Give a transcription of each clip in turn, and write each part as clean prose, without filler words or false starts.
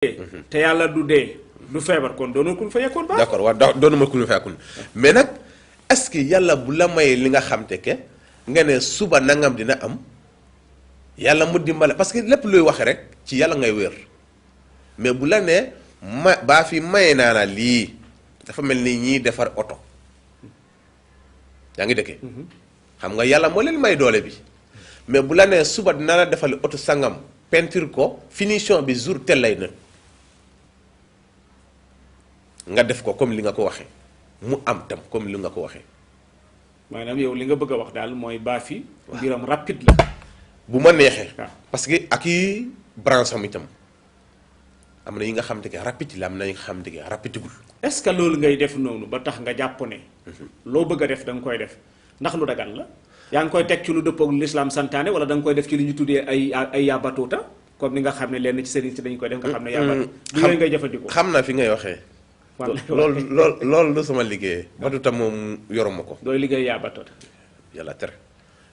te yàlla du dee du feebar kon doonul kun fa yekkoon baax. d'accord waaw doonuma kun fa yekkoon mais nag est-ce que yàlla bu la mayee li nga xam te ke nga ne suba nangam dina am yàlla mu dimbale parce que lépp luy waxe rek ci yàlla ngay wér mais bu la nee baa fi maye naa la lii dafa mel ni ñiy defar oto yaa ngi dëkkee xam nga yàlla moo leen may doole bi mais bu la nee suba dina la defal oto sangam peinture ko finition bi jour tel lay na nga def ko comme li nga ko waxee mu am tam comme li nga ko waxee. maanaam yow li nga bëgg a wax daal mooy baa fi. mbiram rapide la. bu ma neexee. parce que ak i branche am itam am na yi nga xamante ne rapide la am na yi nga xamante ne rapidegul. est-ce que loolu ngay def noonu ba tax nga jàpp ne. loo bëgg a def da nga koy def ndax lu dagal la. yaa ngi koy teg ci lu dëppoo ak l'islam santaane wala da nga koy def ci li ñu tuddee ay yaabatuuta comme ni nga xam ne lenn ci sëriñ si dañu koy def nga xam ne yaabatu. xam yooyu ngay jëfandikoo. xam naa fi ngay waxee. loolu lu sama liggéey batuta moom yoruma ko. dooy liggéey yaabatuuta. yàlla tere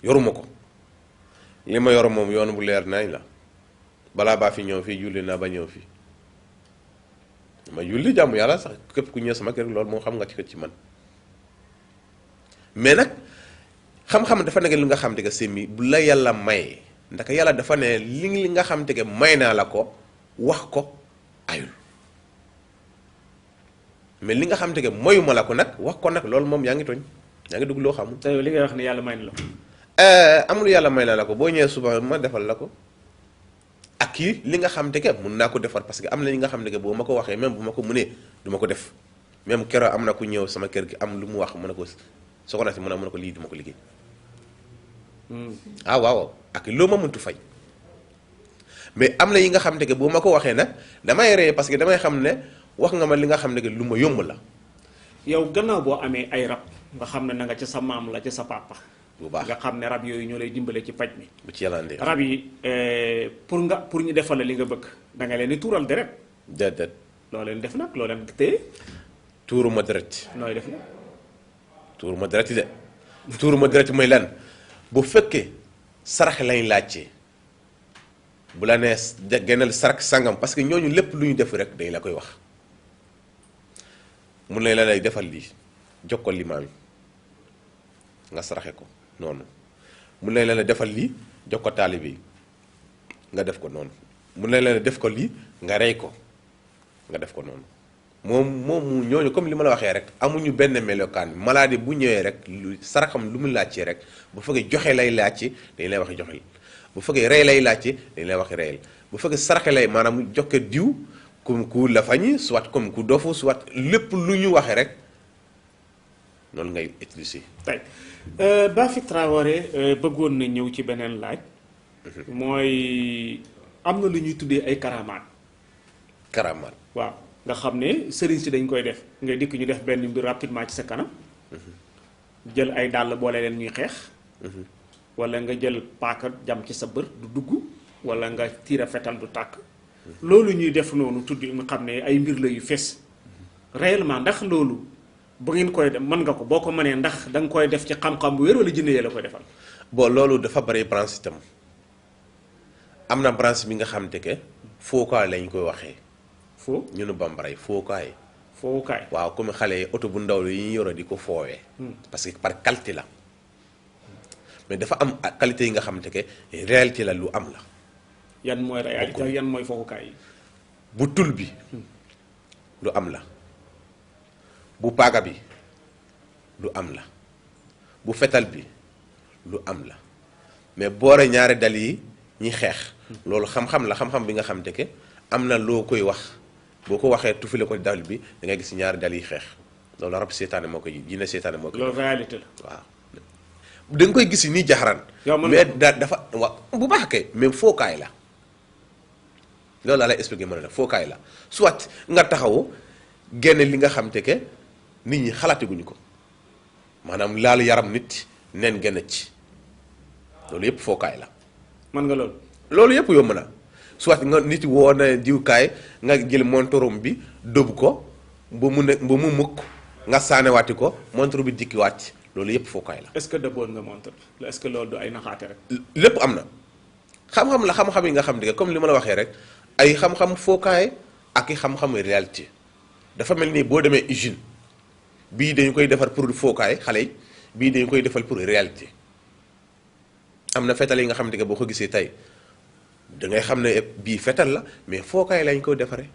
yoruma ko li ma yor moom yoon bu leer nañ la balaa baa fi ñëw fii julli naa ba ñëw fii ma julli jàmm yàlla sax képp ku ñëw sama kër loolu moo xam nga ci man mais nag xam-xam dafa nekk li nga xam te que semi bu la yàlla may ndaka yàlla dafa ne li nga xam te que may naa la ko wax ko ayul mais li nga xam te que mayuma la ko nag wax ko nag loolu moom yaa ngi tooñ yaa ngi dugg loo xamul. te yow li ngay wax ne yàlla may na la ko. amul yàlla may naa la ko boo ñëwee suba ma defal la ko ak kii li nga xam te que mun naa ko defar parce que am na li nga xam te que boo ma ko waxee même bu ma ko mënee du ma ko def même keroog am na ku ñëw sama kër gi am lu mu wax mën na ko soo ko naatee mën na ko lii du ma ko liggéey. ah waaw ak loo ma mëntu fay mais am na yi nga xam te que boo ma ko waxee nag damay ree parce que damay xam ne wax nga ma li nga xam ne que lu ma yomb la. yow gannaaw boo amee ay rab nga xam ne na nga ca sa maam la ca sa papa. bu baax nga xam ne rab yooyu ñoo lay dimbale ci paj mi. bu ci yàlla andee rab yi pour ñu defal la li nga bëgg da nga leen di tuural deret. déedéet. loo leen def nag loo leen téye. tuuruma deret. nooy def nag. tuuruma deret de tuuruma deret mooy lan bu fekkee sarax lañ laajte bu la nee génneel sarax sangam parce que ñooñu lépp lu ñu def rek dañ la koy wax mun nañ la lay defal lii jox ko limaam yi nga saraxe ko noonu mun nañ la defal lii jox ko taalibe yi nga def ko noonu mun nañ la def ko lii nga rey ko nga def ko noonu moom ñooñu comme li ma la waxee rek amuñu benn melokaan maladie bu ñëwee rek lu saraxam lu mu laajte rek bu fekkee joxe lay laajte dañ lay wax joxe bu fekkee rey lay laajte dañ lay wax reyal bu fekkee saraxe lay maanaam joxe diw comme ku la fañi soit comme ku dofu soit lépp lu ñu waxee rek noonu ngay utiliser. tey Bafy Traoré bëggoon na ñëw ci beneen laaj. mooy am na lu ñuy tuddee ay karamaat. karamaat waaw nga xam ne sëriñ si dañ koy def nga dikk ñu def benn mbir rapidement ci sa kanam. jël ay dàll boole leen ñuy xeex. wala nga jël paaka jam ci sa bër du dugg wala nga tiira fetal du tàkk. loolu ñuy def noonu tudd nga xam ne ay mbir la yu fes. réellement ndax loolu. bu ngeen koy def mën nga ko boo ko mënee ndax da nga koy def ci xam-xam bu wér wala jinne yee la koy defal. bon loolu dafa bari branche itam am na branche bi nga xam te que fookaay lañ koy waxee. foo ñu nu bambaray fookaay. fookaay waaw comme xale yi oto bu ndaw yi ñu yore di ko foowee. parce que par qualité la mais dafa am qualité yi nga xam te que réalité la lu am la. yan mooy réalité yan mooy fookaay yi. bu tul bi lu am la. bu paaga bi lu am la bu fetal bi lu am la mais boore ñaari dal yi ñi xeex loolu xam-xam la xam-xam bi nga xam te ke am na loo koy wax boo ko waxee tufile ko dal bi da ngay gis ñaari dal yi xeex loolu rab seetaane moo koy jinne seetaane moo koy loolu réalité la waaw da nga koy gis nii jaxaran mais dafa waaw bu baax kay même fookaay la loolu laa lay expliqué mën na fookaay la soit nga taxawu génne li nga xam te ke nit ñi xalaatiguñu ko maanaam laal yaram nit neen gën a ci loolu yëpp fookaay la. mën nga loolu. loolu yëpp yomb na soit nga nit woo na diwkaay nga jël montorom bi dóobu ko ba mu mukk nga saanewaati ko montor bi dikkiwaat loolu yëpp fookaay la. est-ce que dëbboon nga montor est-ce que loolu du ay naxaate rek. lépp am na xam-xam la xam-xam yi nga xam ne comme li ma la waxee rek ay xam-xam fookaay ak i xam-xamu réalité dafa mel ni boo demee usine bii dañu koy defar pour fookaay xale yi bii dañu koy defal pour réalité am na fetal yi nga xamante ne boo ko gisee tey da ngay xam ne bii fetal la mais fookaay lañ ko defaree.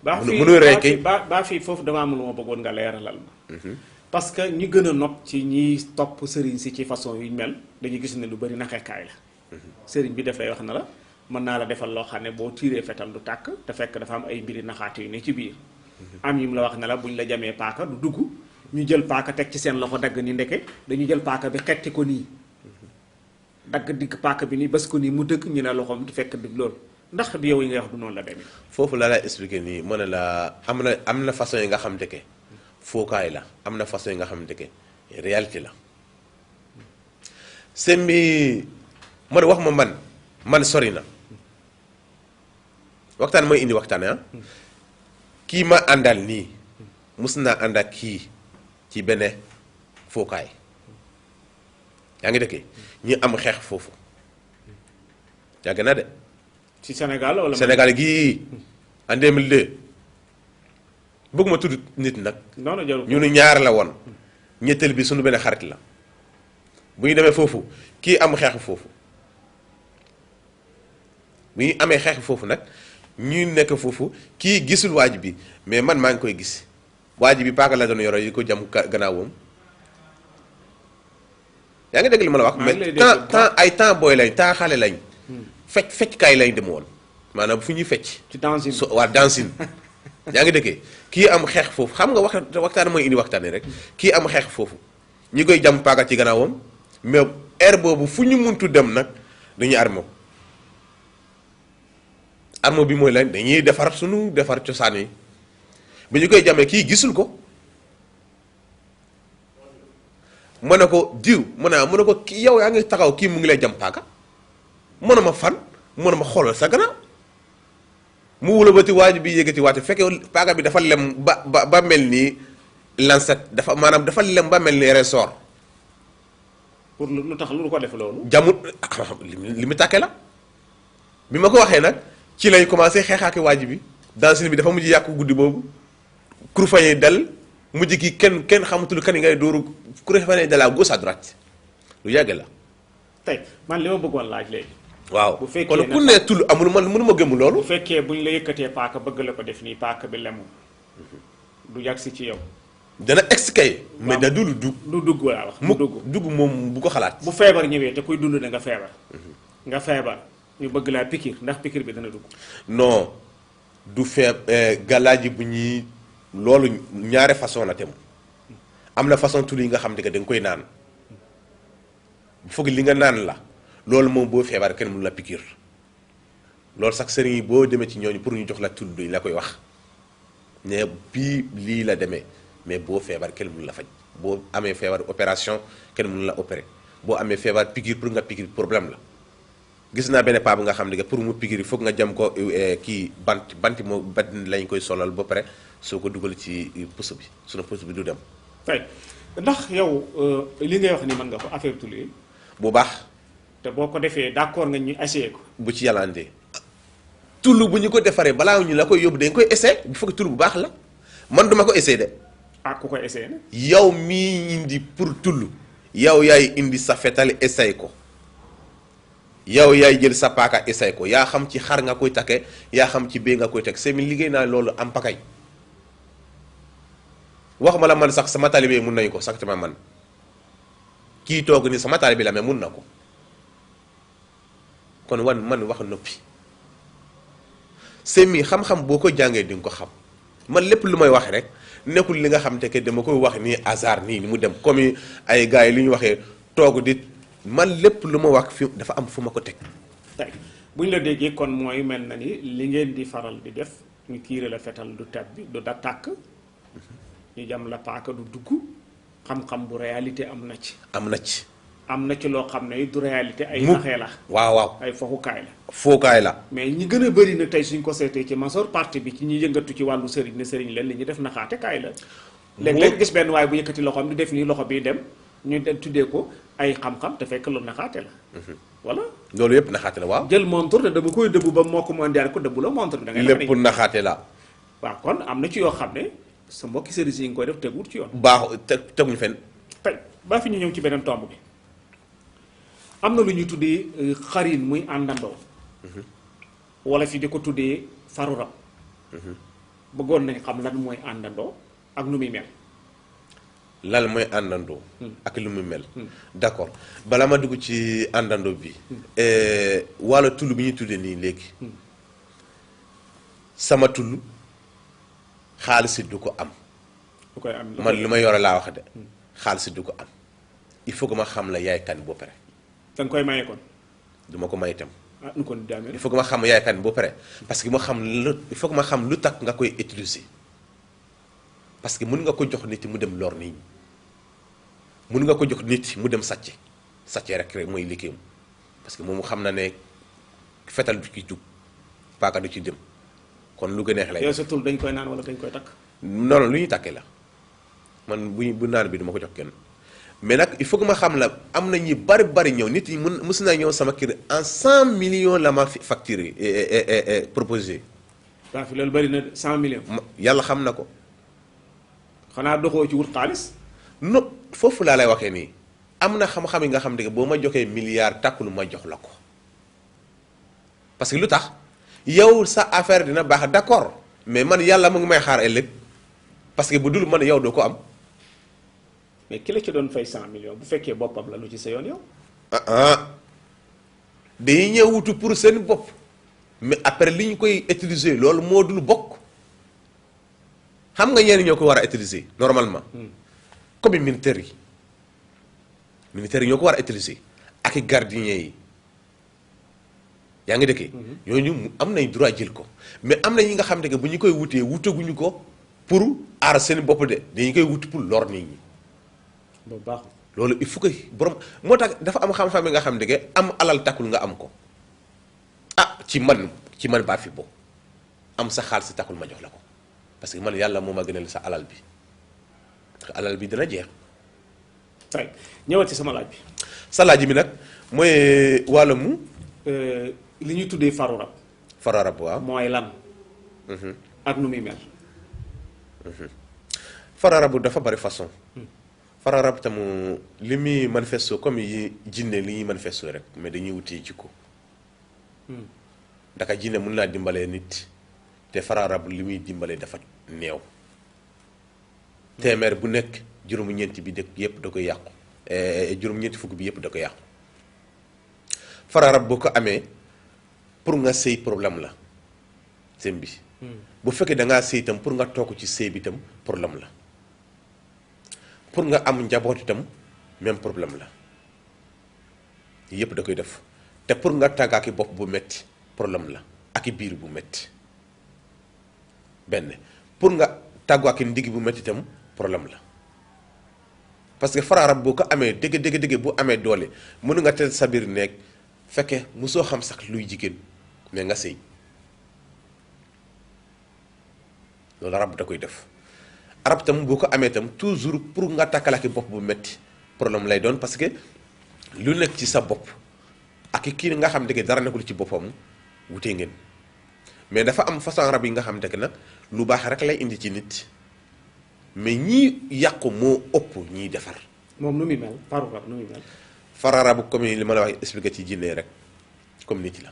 mënuy rey kay baa fii foofu dama am lu ma bëggoon nga leeralal ma. parce que ñi gën a nopp ci ñi topp sëriñ si ci façon yu mel dañuy gis ne lu bari naxekaay la. sëriñ bi daf lay wax na la mën naa la defal loo xam ne boo tiiree fetal du tàkk te fekk dafa am ay mbiri naxaate yu ne ci biir. am yi mu la wax ne la buñ la jamee paaka du dugg ñu jël paaka teg ci seen loxo dagg ni ndeke dañu jël paaka bi xetti ko nii dagg digg paaka bi nii bés ko nii mu dëgg ñu ne loxoom du fekk dig loolu ndax yow yi ngay wax du noonu la demee. foofu la lay expliqué nii mën na la am na façon yi nga xam te ke fookaay la am na façon yi nga xam te ke réalité la seen bi man wax ma man sori na waxtaan mooy indi waxtaan ah kii ma àndal nii mus naa ànd ak kii ci benn fookaay yaa ngi dëkkee ñi am xeex foofu yàgg na de. ci Sénégal wala Sénégal gii en 2002 bëgguma tudd nit nag. non non jarul ñu nu ñaar la woon ñetteel bi suñu benn xarit la bu ñu demee foofu kii am xeex foofu bu ñu amee xeex foofu nag ñu nekk foofu kii gisul waaj bi mais man maa ngi koy gis waaj bi paaka la doon yoro yi ko jam gannaawam yaa ngi dégg li ma la wax. mais temps booy lañ temps xale lañ. fecc kaay lañ dem woon maanaam fu ñuy fecc. ci dancing waa dancing yaa ngi dëkkee kii am xeex foofu xam nga waxtaan mooy indi waxtaan rek kii am xeex foofu ñi koy jam paaka ci gannaawam mais air boobu fu ñu muntu dem nag dañuy armo bi mooy lan dañuy defar cosaan yi bi ñu koy jamee kii gisul ko mën na ko diw mën na ko kii yow yaa ngi taxaw kii mu ngi lay jam paaka mënuma fan mënuma xoolal sa gannaaw mu wula ba ti waaj bi yëkkati waate fekkee paaka bi dafa lem ba mel nii lancette dafa lem ba mel nii ressort. pour lu tax lu ko def loolu. jamut li mu tàkke la bi ma ko waxee nag ci lay commencé xeexaaki waaj bi dancine bi dafa mujj yàqu guddi boobu kurfañe dal mujj ki kenn xamatul kan yi ngay dóoru kurfañe dal à gauche à droite lu yàgg la. tey man li ma bëggoon laaj léegi. waaw bu fekkee kon ku ne tull amul man mënu ma gëm loolu. bu fekkee buñ la yëkkatee paaka bëgg la ko def nii paaka bi lemu du yàgg si ci yow. dana exkay mais da du dugg. du dugg laa wax mu dugg moom bu ko xalaat. bu feebar ñëwee te kuy dund da nga feebar. nga feebar ñu bëgg laa pikir ndax pikir bi dana dugg. non du gàllaaji bu ñuy loolu ñaare façon la tem am na façon tull yi nga xam ne que da nga koy naan. bu foog li nga naan la loolu moom boo feebar kenn mënu la piqûre loolu sax sëriñ yi boo demee ci ñooñu pour ñu jox la tudd la koy wax ne bii lii la demee mais boo feebar kenn mënu la faj boo amee feebar opération kenn mënu la opérer boo amee feebar piqûre pour nga piqûre problème la. gis naa benn paa bu nga xam ne que pour mu piqûre foog nga jam ko kii banti moo bant lañ koy solal ba pare soo ko dugal ci puso bi sunu puso bi du dem. tey ndax yow li ngay wax ni mën nga ko affaire tull yi bu baax. te boo ko defee d'accord nga ñu essayé ko. bu ci yàlla andee tull bu ñu ko defaree balaa ñu la koy yóbbu dañ koy essayé bu fekk tull bu baax la man duma ko essayé de. ah ku koy essayé nag. yow mii indi pour tull yow yaay indi sa fetal essayé ko yow yaay jël sa paaka essayé ko yaa xam ci xar nga koy takke yaa xam ci bee nga koy teg semi liggéey naa loolu am pakay wax ma la man sax sama talibé mun nañu ko sax ma man. kii toog ni sama taalibe la mais mun na ko kon man wax noppi semi xam-xam boo ko jàngee di nga ko xam man lépp lu may wax rek nekkul li nga xam te que dama koy wax nii hasard nii ni mu dem comme ay gars yi li ñu waxee toog di man lépp lu ma wax fi dafa am fu ma ko teg. tey bu ñu la déggee kon mooy mel na ni li ngeen di faral di def ñu tiire la fetal du tab bi du da tàkk ñu jam la paaka du dugg. xam-xam bu réalité am na ci. am na ci loo xam ne du réalité. ay naxee la. waaw ay foxukaay la. fookaay la. mais ñi gën a bëri nag tey suñ ko seetee ci majeure partie bi ci ñi yëngatu ci wàllu sëriñ ne sëriñ leen li ñu def naxaate kaay la. léeg-léeg gis benn waaye bu yëkkati loxoom di def nii loxo bii dem ñu tuddee ko ay xam-xam te fekk loolu naxaate la. voilà loolu yëpp naxaate la waaw. jël montre te dama koy dëbbu ba moo ko mu indiwaat ko dëbbu la montre bi. da ngay lépp naxaate la. waaw kon am na ci yoo xam ne sa mbokki sëriñ si yi nga koy def teguwut ci yoon. baaxu teguñu fenn. tey baa fi ñu ñëw ci beneen tomb bi am na lu ñuy tuddee xarin muy àndandoo. wala fi di ko tuddee faru rab. bëggoon nañ xam lan mooy àndandoo ak nu muy mel. lan mooy àndandoo. ak lu muy mel. d'accord balaa ma dugg ci àndandoo bi. wàllu tull bi ñuy tuddee nii léegi. sama tull xaalis du ko am. du koy am man li ma yore laa wax de. xaalis du ko am il faut que ma xam la yaay kan boo pare. da nga koy maye kon. du ma ko may itam. ah nu kon daamee. il faut que ma xam yaay kan boo pare parce que ma xam lu il faut que ma xam lu tax nga koy utiliser parce que mën nga ko jox nit mu dem lor nit ñi mën nga ko jox nit mu dem sàcce rek mooy liggéeyam parce que moom xam na ne fetal du ci jug paaka du ci dem kon lu gën a neex lay. yow sa tul dañ koy naan wala dañ koy takk. non lu ñuy takkee la man bu naan bi duma ko jox kenn mais nag il faut que ma xam la am na ñi bari ñëw nit ñi mës naa ñëw sama kër en 100 millions la ma facturé proposé. waa fi loolu bari na 100 millions. yàlla xam na ko. xanaa doxoo ci wut xaalis. non foofu laa lay waxee nii am na xam-xam yi nga xam ne boo ma joxee milliard takkul ma jox la ko parce que lu tax yow sa affaire dina baax d'accord mais man yàlla mu ngi may xaar ëllëg parce que bu dul man yow doo ko am. mais ki la ci doon fay 100 millions bu fekkee boppam la lu ci sa yoon yow. dañuy ñëw wutu pour seen bopp mais après li ñu koy utiliser loolu moo dul bokk xam nga ñenn ñoo ko war a utiliser normalement. comme militaires yi ñoo ko war a utiliser ak i gardiens yi yaa ngi dëkkee. ñooñu am nañ droit jël ko mais am na ñi nga xam ne bu ñu koy wutee wutaguñu ko pour aar seen bopp de dañu koy wuti pour lor nit ñi. boobu baaxul loolu il faut que borom moo tax dafa am xam-xam yi nga xam ne am alal takkul nga am ko ci man baa fi bo am sa xaalis si takkul ma jox la ko parce que man yàlla moo ma gënal sa alal bi alal bi dina jeex. tey ñëwal ci sama laaj bi. sa laaj bi nag mooy wàllamu. li ñuy tuddee faru rab. faru rab waaw mooy lan. ak nu muy mel. faru rab dafa bari façon. faru rab tamu li muy manifesto comme yi jinne li ñuy manifesto rek mais dañuy wutee jikko. ndaka jinne mën naa dimbalee nit te faru rab li muy dimbalee dafa néew. téeméer bu nekk juróom-ñeenti bi dëkk yépp da koy yàqu juróom-ñeenti fukk bi yépp da koy yàqu. faru rab boo ko amee pour nga sëy problème la seen bi. bu fekkee da ngaa sëy itam pour nga toog ci sëy bi itam problème la. pour nga am njaboot itam même problème la yépp da koy def te pour nga tàgg ak bopp bu metti problème la ak biir bu metti benn pour nga tàggu ak ndigg bu metti itam problème la parce que faru rab boo ko amee dëgg bu amee doole mënu nga teel sa biir nekk fekke mosoo xam sax luy jigéen mais nga sëy loolu rab da koy def. arab tam boo ko amee tam toujours pour nga takkalaki bopp bu metti problème lay doon parce que lu nekk ci sa bopp ak kii nga xam ne dara nekkul ci boppam wutee ngeen mais dafa am façon rab yi nga xam ne nag lu baax rek lay indi ci nit mais ñii yàqu moo ëpp ñiy defar. moom nu muy mel faru rab nu muy mel. faru rab comme li ma la wax expliqué ci jinne rek comme nit la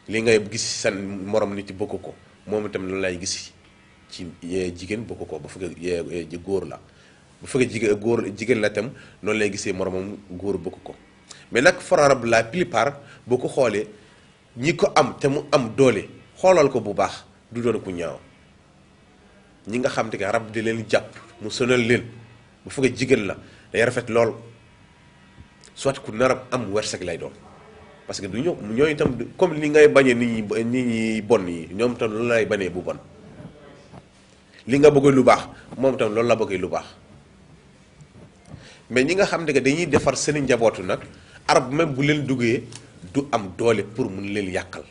li ngay gis sa morom nit bokk ko moom itam loolu lay gis. ci jigéen bokk ko bu fekkee góor la bu fekkee jigéen la tam noonu lay gisee moromam góor bokk ko mais nag faru rab la plupart boo ko xoolee ñi ko am te mu am doole xoolal ko bu baax du doon ku ñaaw ñi nga xam te que rab di leen jàpp mu sonal leen bu fekkee jigéen la day rafet lool soit ku nar a am wërsëg lay doon parce que du ñooñu itam comme li ngay bañee nit ñi bon yi ñoom itam loolu lay bañee bu bon. li nga bëggee lu baax moom tam loolu la bëggee lu baax mais ñi nga xam ne que dañuy defar seen njabootu nag arab même bu leen duggee du am doole pour mun leen yàqal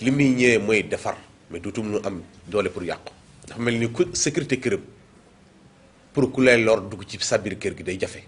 li muy ñëwee mooy defar mais duutum lu am doole pour yàqu dafa mel ni ku sécurité këram pour ku lay lor dugg ci sa biir kër gi day jafe